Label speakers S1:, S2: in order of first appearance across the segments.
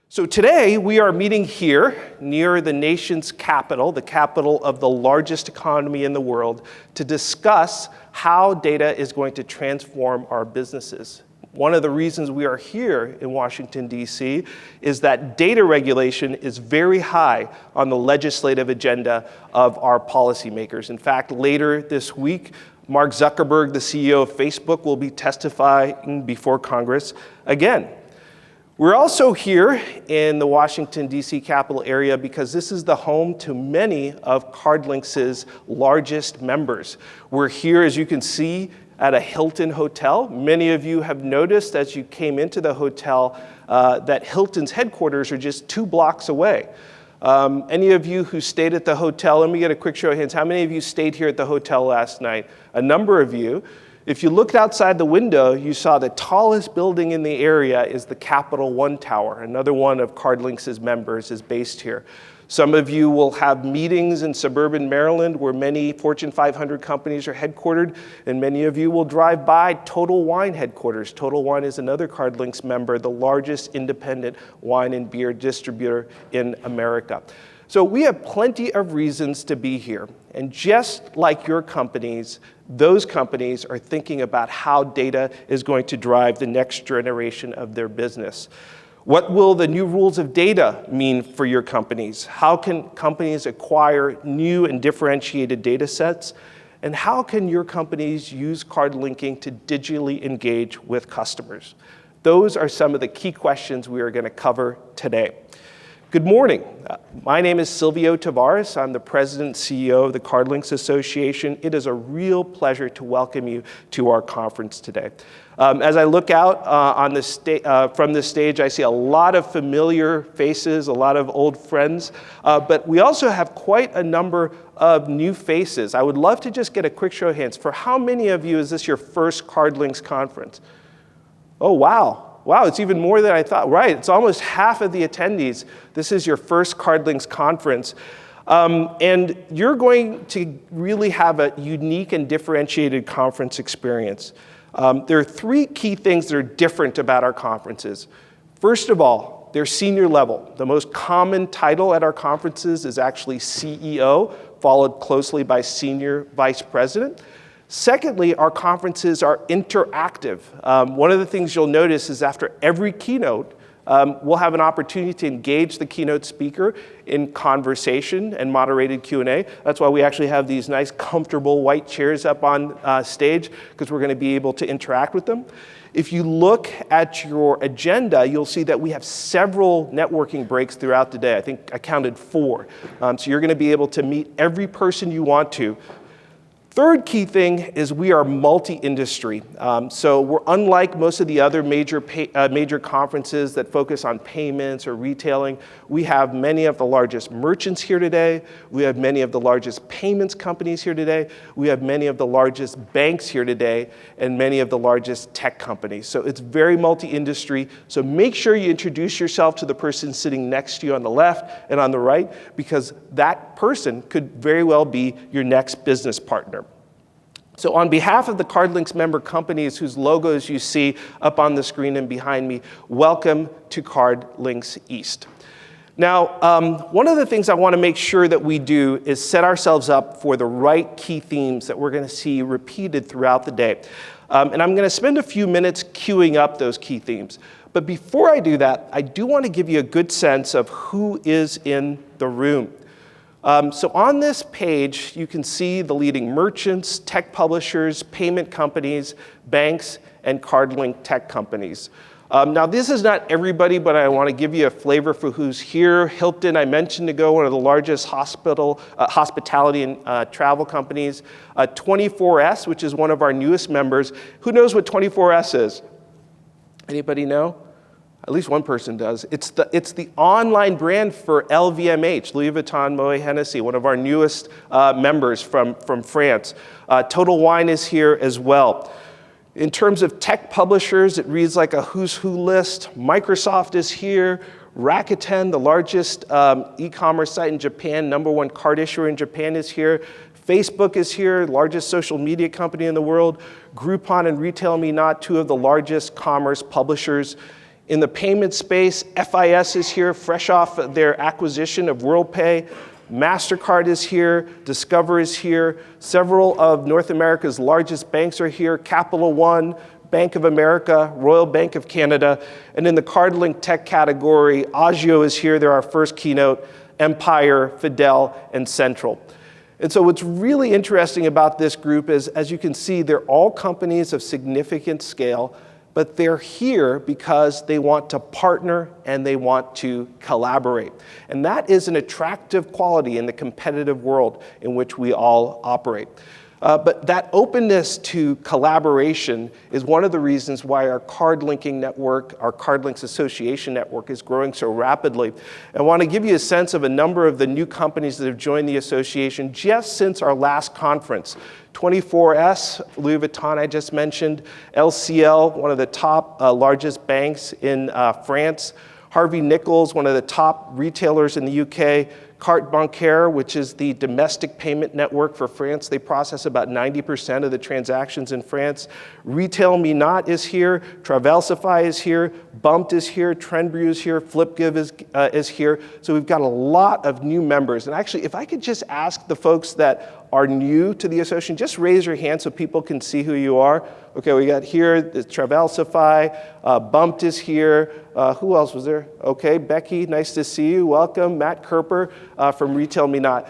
S1: So today we are meeting here near the nation's capital, the capital of the largest economy in the world, to discuss how data is going to transform our businesses. One of the reasons we are here in Washington, D.C. is that data regulation is very high on the legislative agenda of our policymakers. In fact, later this week, Mark Zuckerberg, the CEO of Facebook, will be testifying before Congress again. We're also here in the Washington, D.C. capital area because this is the home to many of CardLinx's largest members. We're here, as you can see, at a Hilton hotel. Many of you have noticed as you came into the hotel that Hilton's headquarters are just 2 blocks away. Any of you who stayed at the hotel, let me get a quick show of hands. How many of you stayed here at the hotel last night? A number of you. If you looked outside the window, you saw the tallest building in the area is the Capital One Tower. Another one of CardLinx's members is based here. Some of you will have meetings in suburban Maryland where many Fortune 500 companies are headquartered, and many of you will drive by Total Wine headquarters. Total Wine is another CardLinx member, the largest independent wine and beer distributor in America. So we have plenty of reasons to be here. And just like your companies, those companies are thinking about how data is going to drive the next generation of their business. What will the new rules of data mean for your companies? How can companies acquire new and differentiated data sets? And how can your companies use card linking to digitally engage with customers? Those are some of the key questions we are going to cover today. Good morning. My name is Silvio Tavares. I'm the President and CEO of the CardLinx Association. It is a real pleasure to welcome you to our conference today. As I look out from this stage, I see a lot of familiar faces, a lot of old friends, but we also have quite a number of new faces. I would love to just get a quick show of hands. For how many of you is this your first CardLinx conference? Oh, wow. Wow, it's even more than I thought. Right, it's almost half of the attendees. This is your first CardLinx conference. And you're going to really have a unique and differentiated conference experience. There are 3 key things that are different about our conferences. First of all, they're senior level. The most common title at our conferences is actually CEO, followed closely by Senior Vice President. Secondly, our conferences are interactive. One of the things you'll notice is after every keynote, we'll have an opportunity to engage the keynote speaker in conversation and moderated Q&A. That's why we actually have these nice, comfortable white chairs up on stage, because we're going to be able to interact with them. If you look at your agenda, you'll see that we have several networking breaks throughout the day. I think I counted 4. So you're going to be able to meet every person you want to. Third key thing is we are multi-industry. So we're unlike most of the other major conferences that focus on payments or retailing. We have many of the largest merchants here today. We have many of the largest payments companies here today. We have many of the largest banks here today and many of the largest tech companies. So it's very multi-industry. So make sure you introduce yourself to the person sitting next to you on the left and on the right, because that person could very well be your next business partner. So on behalf of the CardLinx member companies whose logos you see up on the screen and behind me, welcome to CardLinx East. Now, one of the things I want to make sure that we do is set ourselves up for the right key themes that we're going to see repeated throughout the day. And I'm going to spend a few minutes queuing up those key themes. But before I do that, I do want to give you a good sense of who is in the room. So on this page, you can see the leading merchants, tech publishers, payment companies, banks, and card-linked tech companies. Now, this is not everybody, but I want to give you a flavor for who's here. Hilton, I mentioned ago, one of the largest hospitality and travel companies. 24S, which is one of our newest members. Who knows what 24S is? Anybody know? At least one person does. It's the online brand for LVMH, Louis Vuitton Moet Hennessy, one of our newest members from France. Total Wine is here as well. In terms of tech publishers, it reads like a who's who list. Microsoft is here. Rakuten, the largest e-commerce site in Japan, #1 card issuer in Japan, is here. Facebook is here, largest social media company in the world. Groupon and RetailMeNot, 2 of the largest commerce publishers In the payment space, FIS is here, fresh off their acquisition of WorldPay. MasterCard is here, Discover is here, several of North America's largest banks are here, Capital One, Bank of America, Royal Bank of Canada, and in the CardLinx tech category, Agio is here, they're our first keynote, Empire, Fidel, and Central. And so what's really interesting about this group is, as you can see, they're all companies of significant scale, but they're here because they want to partner and they want to collaborate. And that is an attractive quality in the competitive world in which we all operate. But that openness to collaboration is one of the reasons why our card linking network, our CardLinx Association network, is growing so rapidly. I want to give you a sense of a number of the new companies that have joined the association just since our last conference. 24S, Louis Vuitton I just mentioned, LCL, one of the top largest banks in France, Harvey Nichols, one of the top retailers in the UK, Carte Bancaire, which is the domestic payment network for France. They process about 90% of the transactions in France. Retail Minot is here, Travalsify is here, Bumped is here, Trendbrew is here, FlipGive is here. So we've got a lot of new members. And actually, if I could just ask the folks that are new to the association, just raise your hand so people can see who you are. Okay, we got here, the Travalsify, Bumped is here. Who else was there? Okay, Becky, nice to see you. Welcome. Matt Kerper from Retail Minot.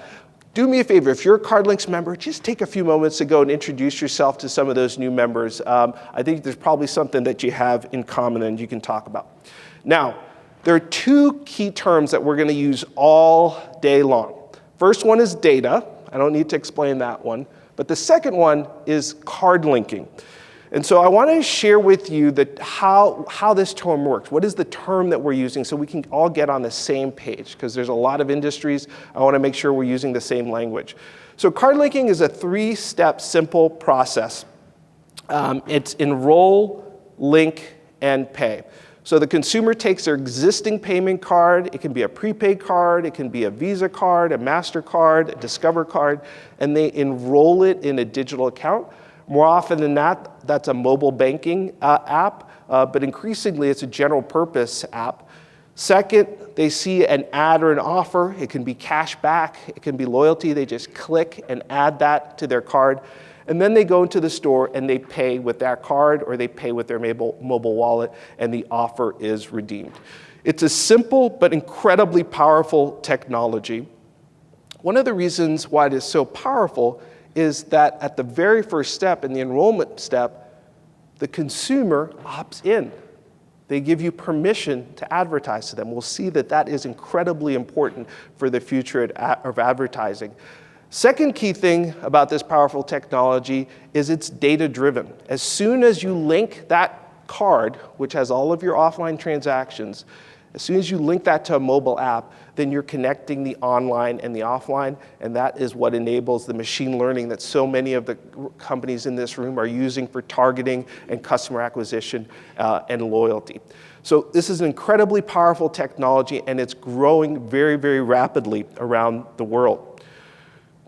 S1: Do me a favor, if you're a CardLinx member, just take a few moments to go and introduce yourself to some of those new members. I think there's probably something that you have in common and you can talk about. Now, there are two key terms that we're going to use all day long. First one is data. I don't need to explain that one. But the second one is card linking. And so I want to share with you how this term works. What is the term that we're using so we can all get on the same page? Because there's a lot of industries. I want to make sure we're using the same language. So card linking is a three-step simple process. It's enroll, link, and pay. So the consumer takes their existing payment card. It can be a prepaid card. It can be a Visa card, a MasterCard, a Discover card, and they enroll it in a digital account. More often than that, that's a mobile banking app, but increasingly it's a general purpose app. Second, they see an ad or an offer. It can be cash back, it can be loyalty. They just click and add that to their card. And then they go into the store and they pay with that card or they pay with their mobile wallet and the offer is redeemed. It's a simple but incredibly powerful technology. One of the reasons why it is so powerful is that at the very first step, in the enrollment step, the consumer opts in. They give you permission to advertise to them. We'll see that that is incredibly important for the future of advertising. Second key thing about this powerful technology is it's data-driven. As soon as you link that card, which has all of your offline transactions, as soon as you link that to a mobile app, then you're connecting the online and the offline, and that is what enables the machine learning that so many of the companies in this room are using for targeting and customer acquisition and loyalty. So this is an incredibly powerful technology, and it's growing very, very rapidly around the world.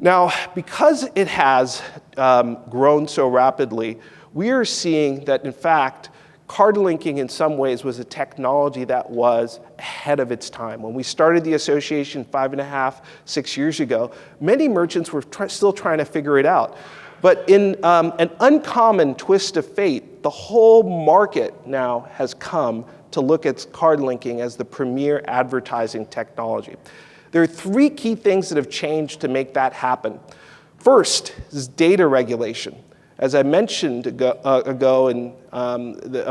S1: Now, because it has grown so rapidly, we are seeing that, in fact, card linking in some ways was a technology that was ahead of its time. When we started the association 5.5, 6 years ago, many merchants were still trying to figure it out. But in an uncommon twist of fate, the whole market now has come to look at card linking as the premier advertising technology. There are three key things that have changed to make that happen. First is data regulation. As I mentioned a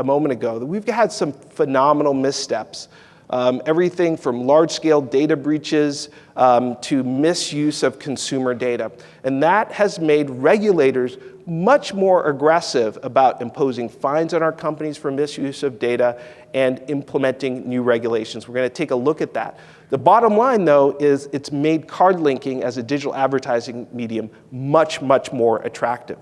S1: moment ago, we've had some phenomenal missteps. Everything from large-scale data breaches to misuse of consumer data. And that has made regulators much more aggressive about imposing fines on our companies for misuse of data and implementing new regulations. We're going to take a look at that. The bottom line, though, is it's made card linking as a digital advertising medium much, much more attractive.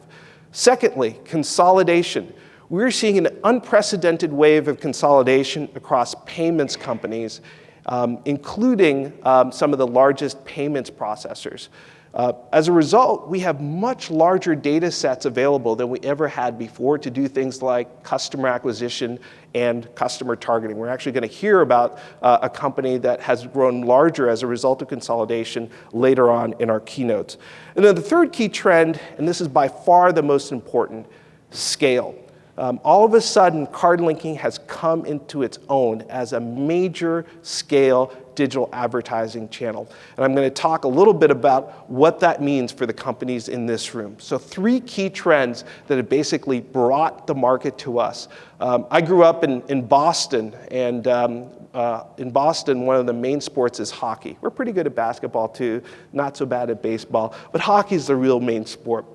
S1: Secondly, consolidation. We're seeing an unprecedented wave of consolidation across payments companies, including some of the largest payments processors. As a result, we have much larger data sets available than we ever had before to do things like customer acquisition and customer targeting. We're actually going to hear about a company that has grown larger as a result of consolidation later on in our keynotes. And then the third key trend, and this is by far the most important, scale. All of a sudden, card linking has come into its own as a major scale digital advertising channel. And I'm going to talk a little bit about what that means for the companies in this room. So 3 key trends that have basically brought the market to us. I grew up in Boston, and in Boston, one of the main sports is hockey. We're pretty good at basketball too, not so bad at baseball, but hockey is the real main sport.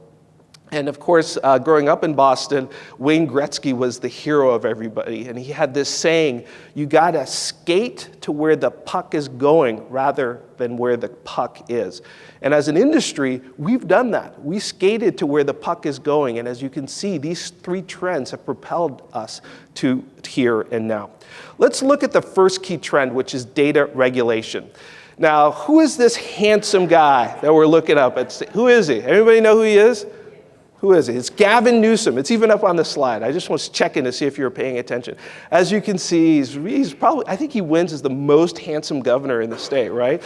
S1: And of course, growing up in Boston, Wayne Gretzky was the hero of everybody. And he had this saying, you gotta skate to where the puck is going rather than where the puck is. And as an industry, we've done that. We skated to where the puck is going. And as you can see, these 3 trends have propelled us to here and now. Let's look at the first key trend, which is data regulation. Now, who is this handsome guy that we're looking up at? Who is he? Everybody know who he is? Who is it? It's Gavin Newsom. It's even up on the slide. I just was checking to see if you were paying attention. As you can see, he's probably, I think he wins as the most handsome governor in the state, right?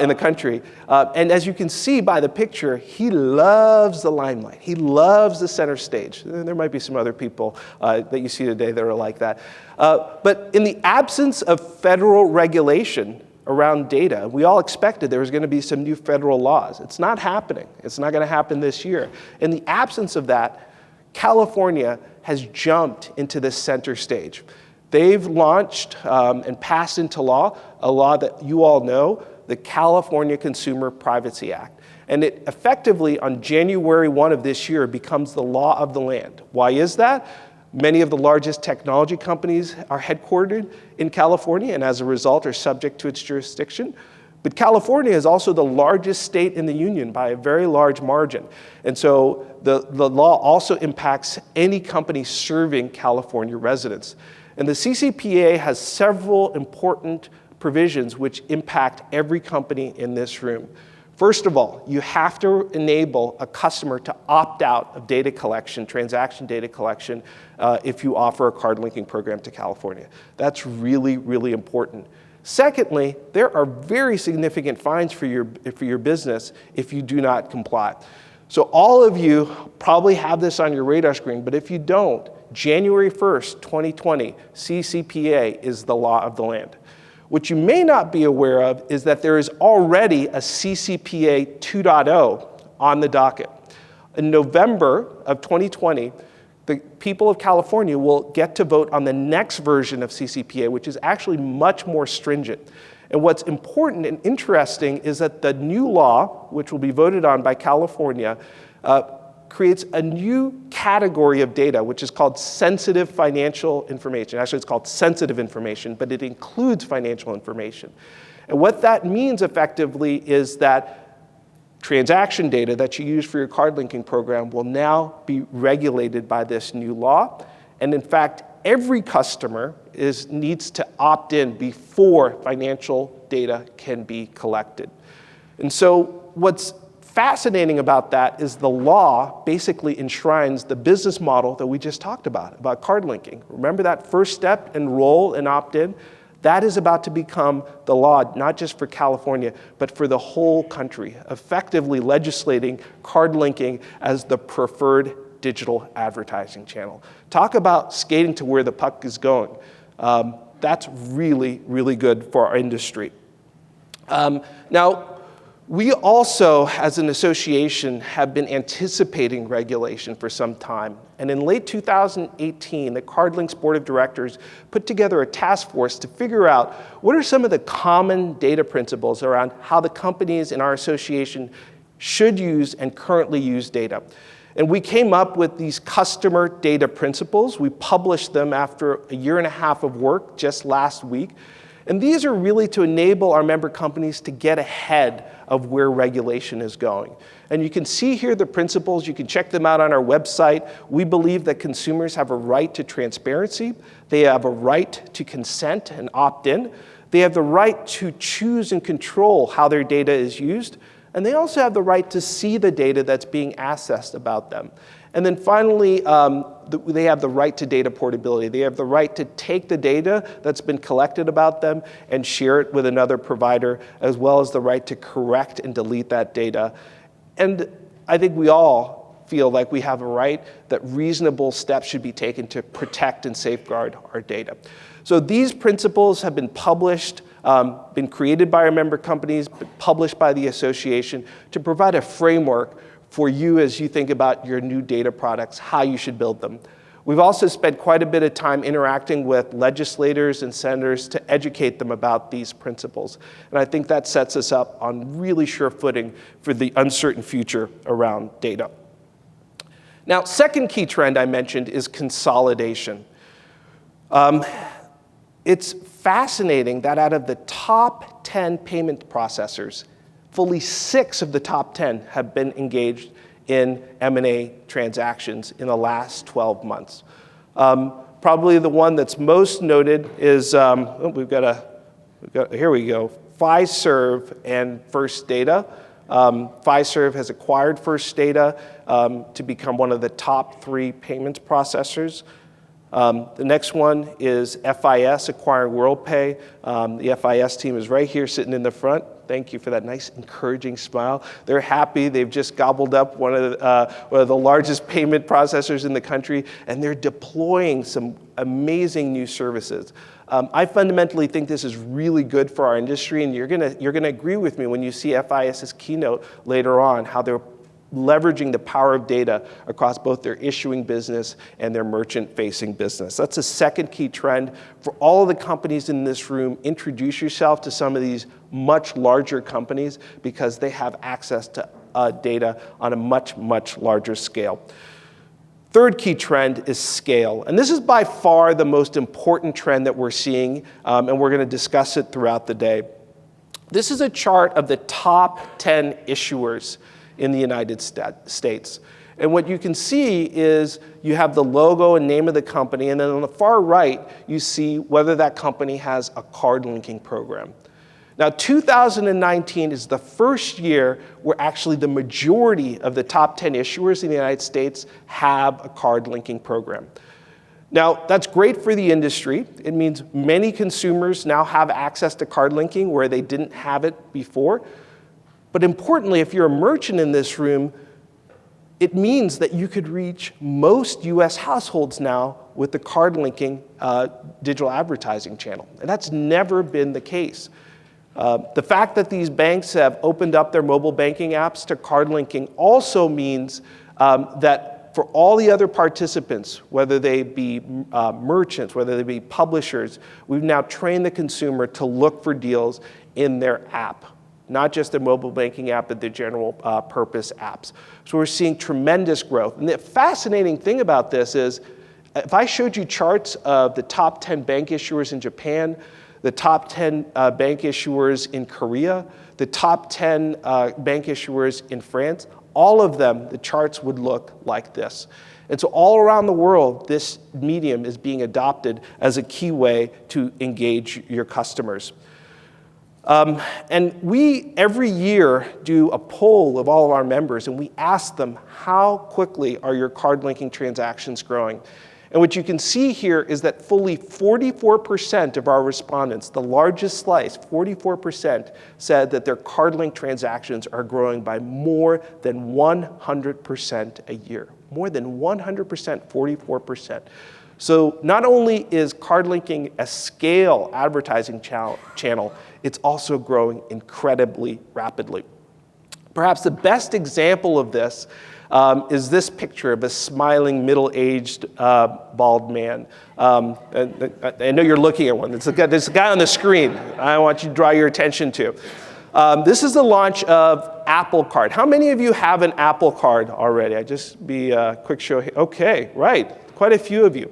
S1: In the country. And as you can see by the picture, he loves the limelight. He loves the center stage. There might be some other people that you see today that are like that. But in the absence of federal regulation around data, we all expected there was going to be some new federal laws. It's not happening. It's not going to happen this year. In the absence of that, California has jumped into the center stage. They've launched and passed into law a law that you all know, the California Consumer Privacy Act. And it effectively, on January 1 of this year, becomes the law of the land. Why is that? Many of the largest technology companies are headquartered in California and as a result are subject to its jurisdiction. But California is also the largest state in the union by a very large margin. And so the law also impacts any company serving California residents. And the CCPA has several important provisions which impact every company in this room. First of all, you have to enable a customer to opt out of data collection, transaction data collection, if you offer a card linking program to California. That's really, really important. Secondly, there are very significant fines for your business if you do not comply. So all of you probably have this on your radar screen, but if you don't, January 1st, 2020, CCPA is the law of the land. What you may not be aware of is that there is already a CCPA 2.0 on the docket. In November of 2020, the people of California will get to vote on the next version of CCPA, which is actually much more stringent. And what's important and interesting is that the new law, which will be voted on by California, creates a new category of data, which is called sensitive financial information. Actually, it's called sensitive information, but it includes financial information. And what that means effectively is that transaction data that you use for your card linking program will now be regulated by this new law. And in fact, every customer needs to opt in before financial data can be collected. And so what's fascinating about that is the law basically enshrines the business model that we just talked about card linking. Remember that first step, enroll and opt in? That is about to become the law, not just for California, but for the whole country, effectively legislating card linking as the preferred digital advertising channel. Talk about skating to where the puck is going. That's really, really good for our industry. Now, we also, as an association, have been anticipating regulation for some time. And in late 2018, the CardLinx Board of Directors put together a task force to figure out what are some of the common data principles around how the companies in our association should use and currently use data. And we came up with these customer data principles. We published them after a 1.5 years of work just last week. And these are really to enable our member companies to get ahead of where regulation is going. And you can see here the principles. You can check them out on our website. We believe that consumers have a right to transparency. They have a right to consent and opt in. They have the right to choose and control how their data is used. And they also have the right to see the data that's being accessed about them. And then finally, they have the right to data portability. They have the right to take the data that's been collected about them and share it with another provider, as well as the right to correct and delete that data. And I think we all feel like we have a right that reasonable steps should be taken to protect and safeguard our data. So these principles have been published, been created by our member companies, but published by the association to provide a framework for you as you think about your new data products, how you should build them. We've also spent quite a bit of time interacting with legislators and senators to educate them about these principles. And I think that sets us up on really sure footing for the uncertain future around data. Now, second key trend I mentioned is consolidation. It's fascinating that out of the top 10 payment processors, fully 6 of the top 10 have been engaged in M&A transactions in the last 12 months. Probably the one that's most noted is, here we go, Fiserv and First Data. Fiserv has acquired First Data to become one of the top 3 payments processors. The next one is FIS acquiring WorldPay. The FIS team is right here sitting in the front. Thank you for that nice, encouraging smile. They're happy. They've just gobbled up one of the largest payment processors in the country, and they're deploying some amazing new services. I fundamentally think this is really good for our industry, and you're gonna agree with me when you see FIS's keynote later on, how they're leveraging the power of data across both their issuing business and their merchant-facing business. That's a second key trend. For all of the companies in this room, introduce yourself to some of these much larger companies because they have access to data on a much, much larger scale. Third key trend is scale. And this is by far the most important trend that we're seeing, and we're going to discuss it throughout the day. This is a chart of the top 10 issuers in the United States. And what you can see is you have the logo and name of the company, and then on the far right, you see whether that company has a card linking program. Now, 2019 is the first year where actually the majority of the top 10 issuers in the United States have a card linking program. Now, that's great for the industry. It means many consumers now have access to card linking where they didn't have it before. But importantly, if you're a merchant in this room, it means that you could reach most US households now with the card linking digital advertising channel. And that's never been the case. The fact that these banks have opened up their mobile banking apps to card linking also means that for all the other participants, whether they be merchants, whether they be publishers, we've now trained the consumer to look for deals in their app. Not just the mobile banking app, but the general purpose apps. So we're seeing tremendous growth. And the fascinating thing about this is, if I showed you charts of the top 10 bank issuers in Japan, the top 10 bank issuers in Korea, the top 10 bank issuers in France, all of them, the charts would look like this. And so all around the world, this medium is being adopted as a key way to engage your customers. And we, every year, do a poll of all of our members, and we ask them, how quickly are your card linking transactions growing? And what you can see here is that fully 44% of our respondents, the largest slice, 44%, said that their card link transactions are growing by more than 100% a year. More than 100%, 44%. So not only is card linking a scale advertising channel, it's also growing incredibly rapidly. Perhaps the best example of this is this picture of a smiling, middle-aged, bald man. I know you're looking at one. There's a guy on the screen I want you to draw your attention to. This is the launch of Apple Card. How many of you have an Apple Card already? I just be a quick show here. Okay, right. Quite a few of you.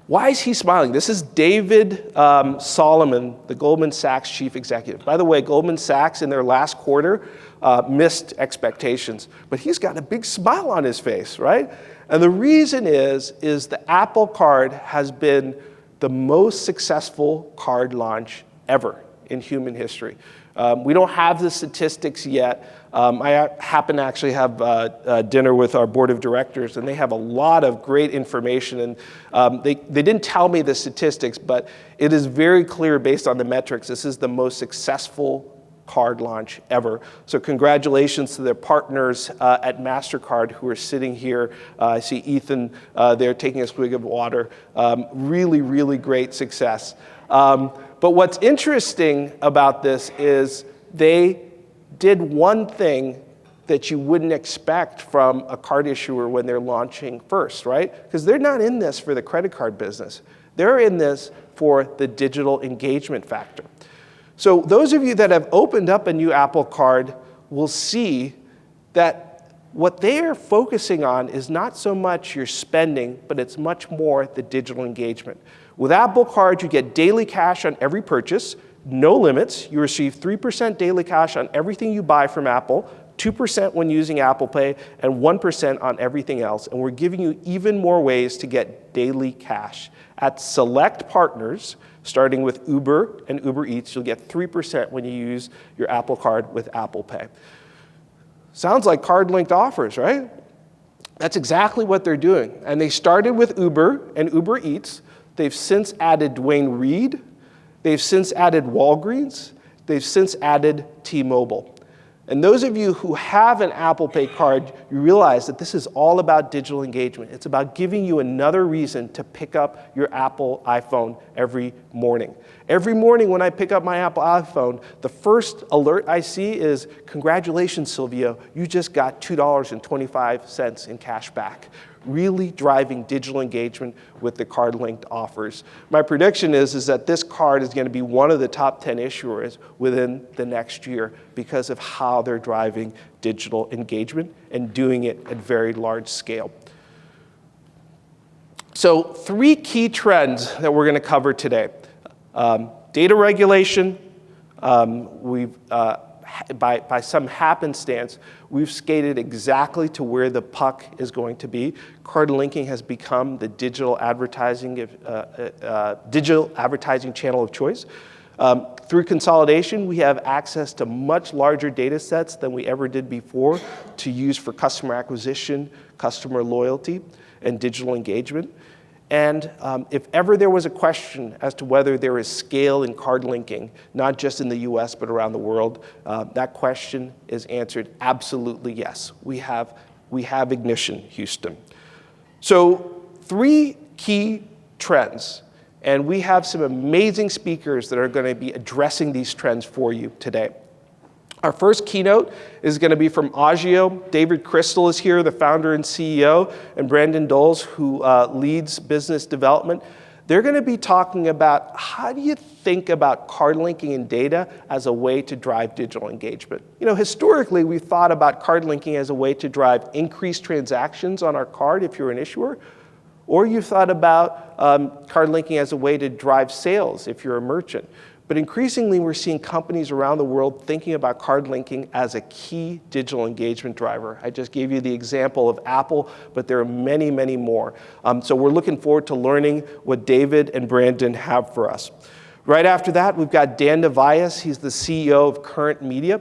S1: Why is he smiling? This is David Solomon, the Goldman Sachs chief executive. By the way, Goldman Sachs in their last quarter missed expectations, but he's got a big smile on his face, right? And the reason is the Apple Card has been the most successful card launch ever in human history. We don't have the statistics yet. I happen to actually have dinner with our board of directors, and they have a lot of great information. And they didn't tell me the statistics, but it is very clear based on the metrics, this is the most successful card launch ever. So congratulations to their partners at MasterCard who are sitting here. I see Ethan there taking a swig of water. Really, really great success. But what's interesting about this is they did one thing that you wouldn't expect from a card issuer when they're launching first, right? Because they're not in this for the credit card business. They're in this for the digital engagement factor. So those of you that have opened up a new Apple Card will see that what they are focusing on is not so much your spending, but it's much more the digital engagement. With Apple Card, you get daily cash on every purchase, no limits. You receive 3% daily cash on everything you buy from Apple, 2% when using Apple Pay, and 1% on everything else. And we're giving you even more ways to get daily cash. At select partners, starting with Uber and Uber Eats, you'll get 3% when you use your Apple Card with Apple Pay. Sounds like card-linked offers, right? That's exactly what they're doing. And they started with Uber and Uber Eats. They've since added Duane Reade. They've since added Walgreens. They've since added T-Mobile. And those of you who have an Apple Pay card, you realize that this is all about digital engagement. It's about giving you another reason to pick up your Apple iPhone every morning. Every morning when I pick up my Apple iPhone, the first alert I see is, congratulations, Silvio, you just got $2.25 in cash back. Really driving digital engagement with the card-linked offers. My prediction is that this card is going to be one of the top 10 issuers within the next year because of how they're driving digital engagement and doing it at very large scale. So 3 key trends that we're going to cover today. Data regulation. By some happenstance, we've skated exactly to where the puck is going to be. Card linking has become the digital advertising channel of choice. Through consolidation, we have access to much larger data sets than we ever did before to use for customer acquisition, customer loyalty, and digital engagement. And if ever there was a question as to whether there is scale in card linking, not just in the US, but around the world, that question is answered absolutely yes. We have ignition, Houston. So 3 key trends, and we have some amazing speakers that are going to be addressing these trends for you today. Our first keynote is going to be from Agio. David Crystal is here, the founder and CEO, and Brandon Doles, who leads business development. They're going to be talking about how do you think about card linking and data as a way to drive digital engagement. You know, historically, we've thought about card linking as a way to drive increased transactions on our card if you're an issuer, or you've thought about card linking as a way to drive sales if you're a merchant. But increasingly, we're seeing companies around the world thinking about card linking as a key digital engagement driver. I just gave you the example of Apple, but there are many, many more. So we're looking forward to learning what David and Brandon have for us. Right after that, we've got Dan Nevias. He's the CEO of Current Media.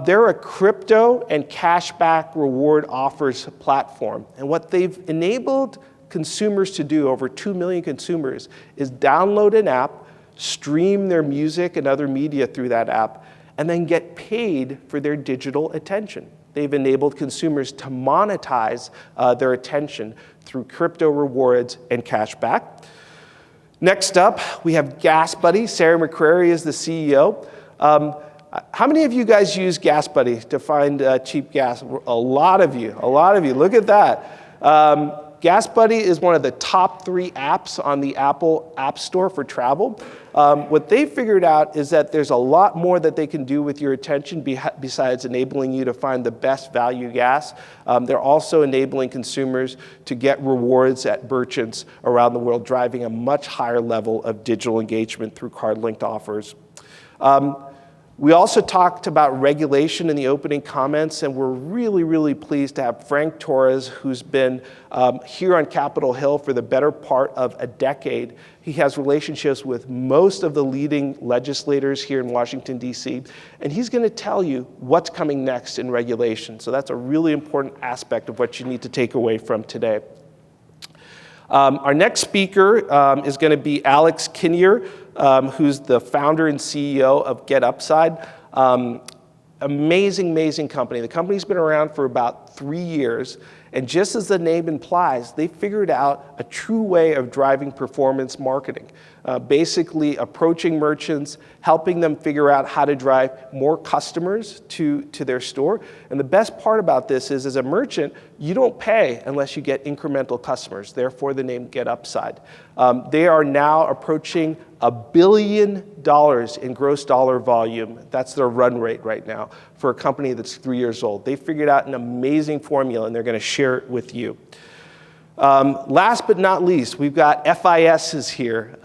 S1: They're a crypto and cashback reward offers platform. And what they've enabled consumers to do, over 2 million consumers, is download an app, stream their music and other media through that app, and then get paid for their digital attention. They've enabled consumers to monetize their attention through crypto rewards and cash back. Next up, we have Gas Buddy. Sarah McCrary is the CEO. How many of you guys use Gas Buddy to find cheap gas? A lot of you. Look at that. Gas Buddy is one of the top 3 apps on the Apple App Store for travel. What they figured out is that there's a lot more that they can do with your attention besides enabling you to find the best value gas. They're also enabling consumers to get rewards at merchants around the world, driving a much higher level of digital engagement through card-linked offers. We also talked about regulation in the opening comments, and we're really, really pleased to have Frank Torres, who's been here on Capitol Hill for the better part of a decade. He has relationships with most of the leading legislators here in Washington, D.C., and he's going to tell you what's coming next in regulation. So that's a really important aspect of what you need to take away from today. Our next speaker is going to be Alex Kinnear, who's the founder and CEO of GetUpside. Amazing, amazing company. The company's been around for about 3 years, and just as the name implies, they figured out a true way of driving performance marketing. Basically approaching merchants, helping them figure out how to drive more customers to their store. And the best part about this is, as a merchant, you don't pay unless you get incremental customers, therefore the name GetUpside. They are now approaching $1 billion in gross dollar volume. That's their run rate right now for a company that's 3 years old. They figured out an amazing formula, and they're going to share it with you. Last but not least, we've got FIS is here.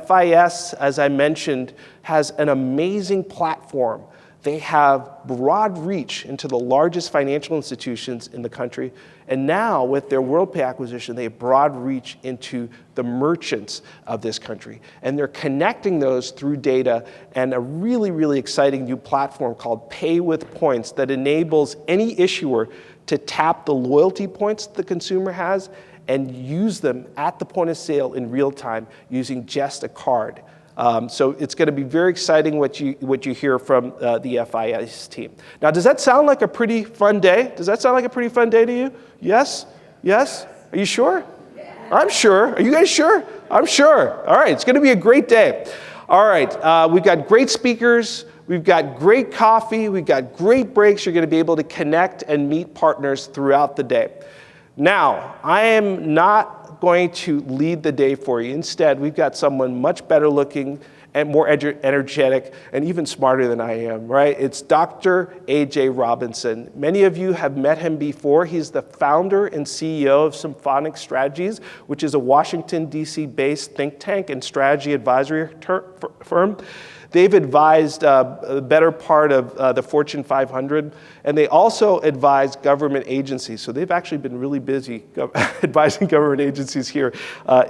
S1: FIS, as I mentioned, has an amazing platform. They have broad reach into the largest financial institutions in the country. And now, with their WorldPay acquisition, they have broad reach into the merchants of this country. And they're connecting those through data and a really, really exciting new platform called Pay with Points that enables any issuer to tap the loyalty points the consumer has and use them at the point of sale in real time using just a card. So it's going to be very exciting what you hear from the FIS team. Now, does that sound like a pretty fun day? Does that sound like a pretty fun day to you? Yes? Yes? Are you sure? Yeah. I'm sure. Are you guys sure? I'm sure. All right, it's going to be a great day. All right, we've got great speakers. We've got great coffee. We've got great breaks. You're going to be able to connect and meet partners throughout the day. Now, I am not going to lead the day for you. Instead, we've got someone much better looking and more energetic and even smarter than I am, right? It's Dr. A.J. Robinson. Many of you have met him before. He's the founder and CEO of Symphonic Strategies, which is a Washington, D.C.-based think tank and strategy advisory firm. They've advised the better part of the Fortune 500, and they also advise government agencies. So they've actually been really busy advising government agencies here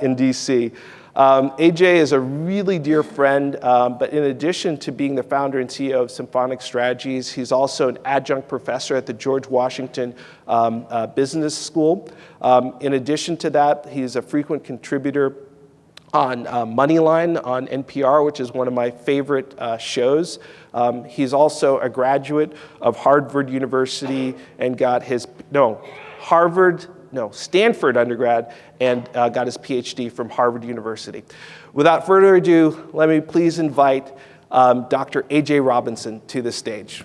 S1: in DC. AJ is a really dear friend, but in addition to being the founder and CEO of Symphonic Strategies, he's also an adjunct professor at the George Washington Business School. In addition to that, he's a frequent contributor on Moneyline on NPR, which is one of my favorite shows. He's also a graduate of Harvard University and got his, Stanford undergrad and got his PhD from Harvard University. Without further ado, let me please invite Dr. A.J. Robinson to the stage.